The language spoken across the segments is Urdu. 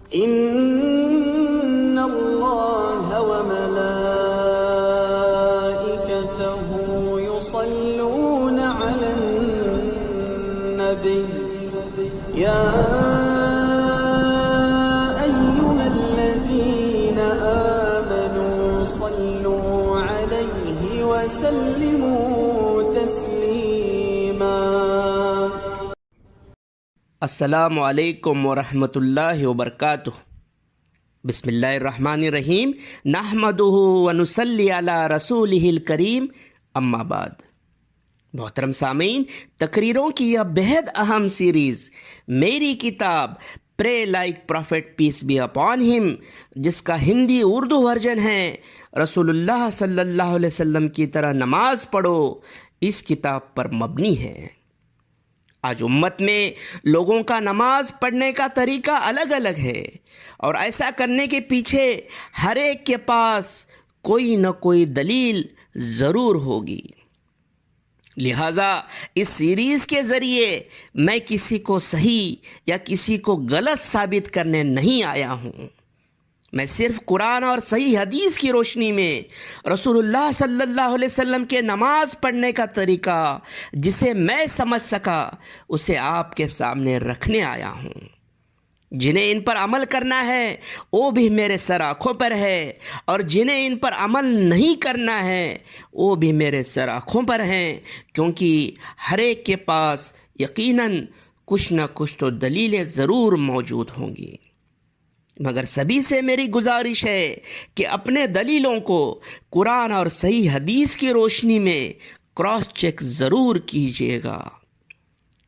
إن الله وملائكته يصلون على النبي يا أيها الذين آمنوا صلوا عليه وسلموا تسليما. السلام علیکم ورحمۃ اللہ وبرکاتہ. بسم اللہ الرحمن الرحیم. نحمدہ ونصلی علی رسولہ الکریم. اما بعد. محترم سامعین، تقریروں کی یہ بہت اہم سیریز میری کتاب پرے لائک prophet peace be upon him, جس کا ہندی اردو ورژن ہے رسول اللہ صلی اللہ علیہ وسلم کی طرح نماز پڑھو، اس کتاب پر مبنی ہے. آج امت میں لوگوں کا نماز پڑھنے کا طریقہ الگ الگ ہے، اور ایسا کرنے کے پیچھے ہر ایک کے پاس کوئی نہ کوئی دلیل ضرور ہوگی. لہٰذا اس سیریز کے ذریعے میں کسی کو صحیح یا کسی کو غلط ثابت کرنے نہیں آیا ہوں. میں صرف قرآن اور صحیح حدیث کی روشنی میں رسول اللہ صلی اللہ علیہ وسلم کے نماز پڑھنے کا طریقہ جسے میں سمجھ سکا اسے آپ کے سامنے رکھنے آیا ہوں. جنہیں ان پر عمل کرنا ہے وہ بھی میرے سر آنکھوں پر ہے، اور جنہیں ان پر عمل نہیں کرنا ہے وہ بھی میرے سر آنکھوں پر ہیں، کیونکہ ہر ایک کے پاس یقیناً کچھ نہ کچھ تو دلیلیں ضرور موجود ہوں گی. مگر سبھی سے میری گزارش ہے کہ اپنے دلیلوں کو قرآن اور صحیح حدیث کی روشنی میں کراس چیک ضرور کیجیے گا.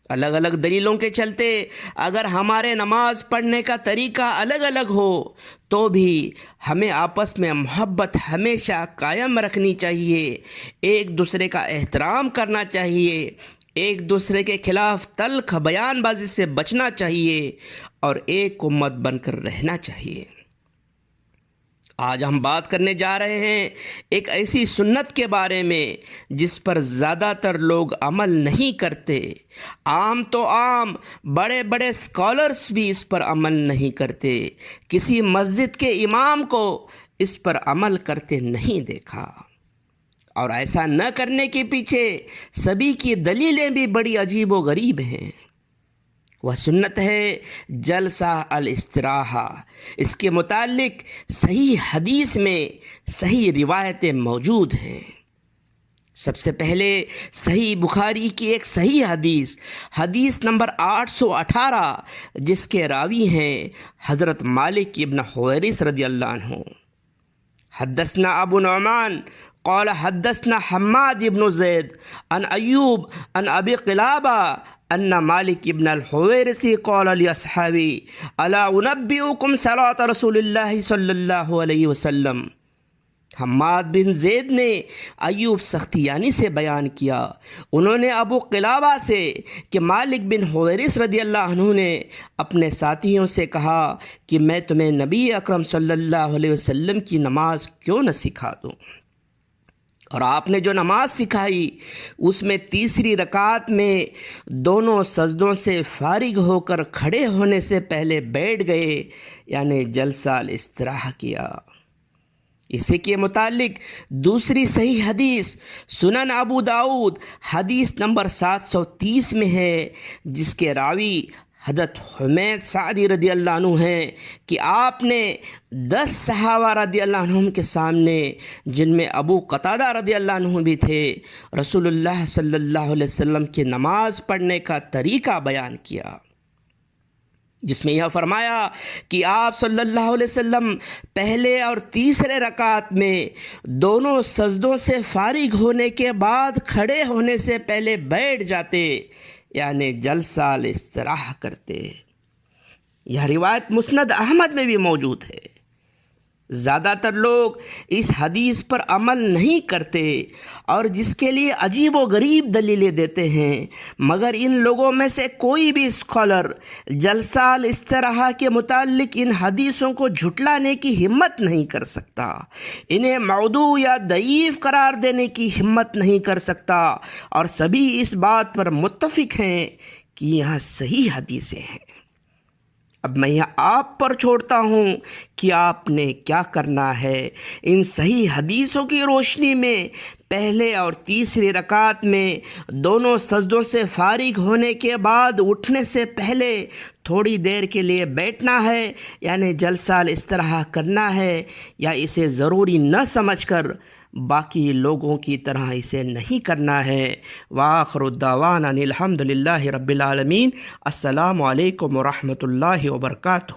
الگ الگ دلیلوں کے چلتے اگر ہمارے نماز پڑھنے کا طریقہ الگ الگ ہو تو بھی ہمیں آپس میں محبت ہمیشہ قائم رکھنی چاہیے، ایک دوسرے کا احترام کرنا چاہیے، ایک دوسرے کے خلاف تلخ بیان بازی سے بچنا چاہیے، اور ایک امت بن کر رہنا چاہیے. آج ہم بات کرنے جا رہے ہیں ایک ایسی سنت کے بارے میں جس پر زیادہ تر لوگ عمل نہیں کرتے. عام تو عام، بڑے بڑے اسکالرس بھی اس پر عمل نہیں کرتے. کسی مسجد کے امام کو اس پر عمل کرتے نہیں دیکھا، اور ایسا نہ کرنے کے پیچھے سبھی کی دلیلیں بھی بڑی عجیب و غریب ہیں. وہ سنت ہے جلسہ الاستراحہ. اس کے متعلق صحیح حدیث میں صحیح روایتیں موجود ہیں. سب سے پہلے صحیح بخاری کی ایک صحیح حدیث نمبر 818، جس کے راوی ہیں حضرت مالک ابن حویرث رضی اللہ عنہ. حدثنا ابو نعمان قال حدثنا حماد ابن زید عن ایوب عن ابی قلابہ ان مالک ابن الحویرث قال لاصحابی الا انبئکم صلاۃ رسول اللہ صلی اللہ علیہ وسلم. حماد بن زید نے ایوب سختیانی سے بیان کیا، انہوں نے ابو قلابہ سے کہ مالک بن حویرث رضی اللہ عنہ نے اپنے ساتھیوں سے کہا کہ میں تمہیں نبی اکرم صلی اللہ علیہ وسلم کی نماز کیوں نہ سکھا دوں. اور آپ نے جو نماز سکھائی اس میں تیسری رکعت میں دونوں سجدوں سے فارغ ہو کر کھڑے ہونے سے پہلے بیٹھ گئے، یعنی جلسہ الاستراحہ کیا. اسی کے متعلق دوسری صحیح حدیث سنن ابو داؤد حدیث نمبر 730 میں ہے، جس کے راوی حضرت حمید سعدی رضی اللہ عنہ ہیں کہ آپ نے 10 صحابہ رضی اللہ عنہم کے سامنے، جن میں ابو قتادہ رضی اللہ عنہ بھی تھے، رسول اللہ صلی اللہ علیہ وسلم کی نماز پڑھنے کا طریقہ بیان کیا، جس میں یہ فرمایا کہ آپ صلی اللہ علیہ وسلم پہلے اور تیسرے رکعت میں دونوں سجدوں سے فارغ ہونے کے بعد کھڑے ہونے سے پہلے بیٹھ جاتے، یعنی جلسہ الاستراحہ کرتے. یہ روایت مسند احمد میں بھی موجود ہے. زیادہ تر لوگ اس حدیث پر عمل نہیں کرتے اور جس کے لیے عجیب و غریب دلیلیں دیتے ہیں، مگر ان لوگوں میں سے کوئی بھی اسکالر جلسہ الاستراحہ کے متعلق ان حدیثوں کو جھٹلانے کی ہمت نہیں کر سکتا، انہیں موضوع یا ضعیف قرار دینے کی ہمت نہیں کر سکتا، اور سبھی اس بات پر متفق ہیں کہ یہاں صحیح حدیثیں ہیں. اب میں یہ آپ پر چھوڑتا ہوں کہ آپ نے کیا کرنا ہے۔ ان صحیح حدیثوں کی روشنی میں پہلے اور تیسری رکعت میں دونوں سجدوں سے فارغ ہونے کے بعد اٹھنے سے پہلے تھوڑی دیر کے لیے بیٹھنا ہے، یعنی جلسہ الاستراحہ کرنا ہے، یا اسے ضروری نہ سمجھ کر باقی لوگوں کی طرح اسے نہیں کرنا ہے۔ وآخر الدعوانا الحمد للہ رب العالمین۔ السلام علیکم ورحمۃ اللہ وبرکاتہ۔